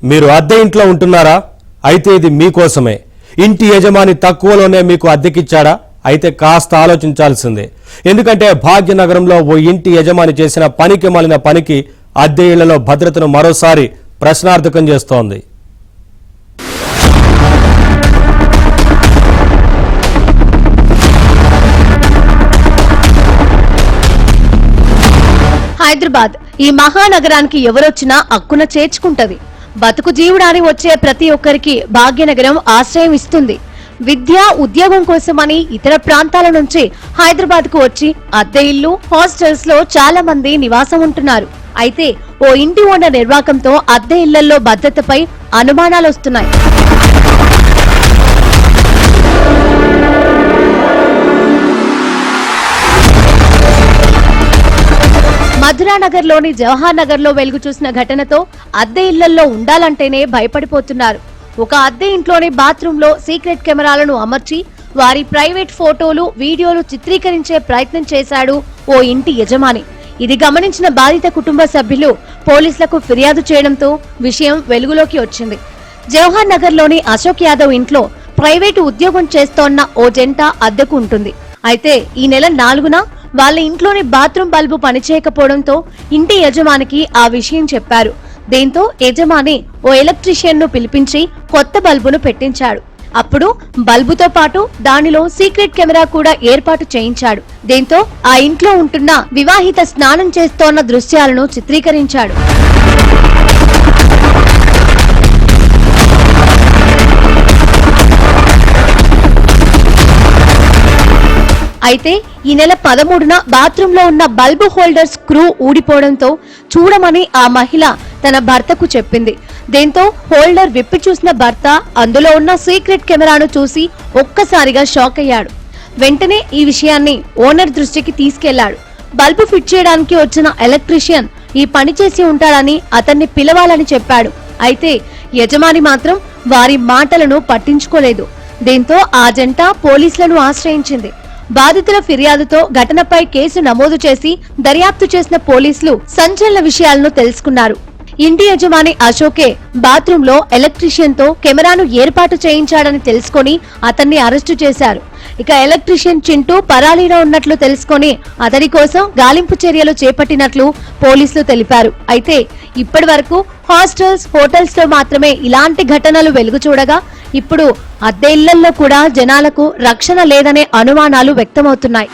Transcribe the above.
మీరు అద్దె ఇంట్లో ఉంటున్నారా? అయితే ఇది మీకోసమే. ఇంటి యజమాని తక్కువలోనే మీకు అద్దెకిచ్చాడా? అయితే కాస్త ఆలోచించాల్సిందే. ఎందుకంటే భాగ్యనగరంలో ఓ ఇంటి యజమాని చేసిన పనికి మాలిన పనికి అద్దె ఇళ్లలో భద్రతను మరోసారి ప్రశ్నార్థకం చేస్తోంది. హైదరాబాద్ ఈ మహానగరానికి ఎవరొచ్చినా అక్కున చేర్చుకుంటది. బతుకు జీవుడాని వచ్చే ప్రతి ఒక్కరికి భాగ్యనగరం ఆశ్రయం ఇస్తుంది. విద్య, ఉద్యోగం కోసమని ఇతర ప్రాంతాల నుంచి హైదరాబాద్ కు వచ్చి అద్దె ఇల్లు, హాస్టల్స్ లో చాలా మంది నివాసం ఉంటున్నారు. అయితే ఓ ఇంటి ఓనర్ నిర్వాకంతో అద్దె ఇళ్లలో భద్రతపై అనుమానాలు వస్తున్నాయి. మధురానగర్ లోని జవహర్ నగర్ లో వెలుగు చూసిన ఘటనతో అద్దె ఇళ్లలో ఉండాలంటేనే భయపడిపోతున్నారు. ఒక అద్దె ఇంట్లోని బాత్రూమ్ లో సీక్రెట్ కెమెరాలను అమర్చి వారి ప్రైవేట్ ఫోటోలు, వీడియోలు చిత్రీకరించే ప్రయత్నం చేశాడు ఓ ఇంటి యజమాని. ఇది గమనించిన బాధిత కుటుంబ సభ్యులు పోలీసులకు ఫిర్యాదు చేయడంతో విషయం వెలుగులోకి వచ్చింది. జవహర్ నగర్ లోని అశోక్ యాదవ్ ఇంట్లో ప్రైవేటు ఉద్యోగం చేస్తోన్న ఓ జంట అద్దెకు ఉంటుంది. అయితే ఈ నెల 4న వాళ్ళ ఇంట్లోని బాత్రూమ్ బల్బు పనిచేయకపోవడంతో ఇంటి యజమానికి ఆ విషయం చెప్పారు. దీంతో యజమాని ఓ ఎలక్ట్రీషియన్ ను పిలిపించి కొత్త బల్బును పెట్టించాడు. అప్పుడు బల్బుతో పాటు దానిలో సీక్రెట్ కెమెరా కూడా ఏర్పాటు చేయించాడు. దీంతో ఆ ఇంట్లో ఉంటున్న వివాహిత స్నానం చేస్తోన్న దృశ్యాలను చిత్రీకరించాడు. అయితే ఈ నెల 13న బాత్రూమ్ లో ఉన్న బల్బు హోల్డర్ స్క్రూ ఊడిపోవడంతో చూడమని ఆ మహిళ తన భర్తకు చెప్పింది. దీంతో హోల్డర్ విప్పి చూసిన భర్త అందులో ఉన్న సీక్రెట్ కెమెరాను చూసి ఒక్కసారిగా షాక్ అయ్యాడు. వెంటనే ఈ విషయాన్ని ఓనర్ దృష్టికి తీసుకెళ్లాడు. బల్బు ఫిట్ చేయడానికి వచ్చిన ఎలక్ట్రీషియన్ ఈ పని చేసి ఉంటాడని అతన్ని పిలవాలని చెప్పాడు. అయితే యజమాని మాత్రం వారి మాటలను పట్టించుకోలేదు. దీంతో ఆ జంట పోలీసులను ఆశ్రయించింది. బాధితుల ఫిర్యాదుతో ఘటనపై కేసు నమోదు చేసి దర్యాప్తు చేసిన పోలీసులు సంచలన విషయాలను తెలుసుకున్నారు. ఇంటి యజమాని అశోకే బాత్రూమ్ లో ఎలక్ట్రీషియన్ తో కెమెరాను ఏర్పాటు చేయించాడని తెలుసుకొని అతన్ని అరెస్టు చేశారు. ఇక ఎలక్ట్రీషియన్ చింటూ పరారీలో ఉన్నట్లు తెలుసుకొని అతడి కోసం గాలింపు చర్యలు చేపట్టినట్లు పోలీసులు తెలిపారు. అయితే ఇప్పటి వరకు హాస్టల్స్, హోటల్స్ లో మాత్రమే ఇలాంటి ఘటనలు వెలుగు చూడగా ఇప్పుడు అద్దె ఇళ్లలో కూడా జనాలకు రక్షణ లేదనే అనుమానాలు వ్యక్తమవుతున్నాయి.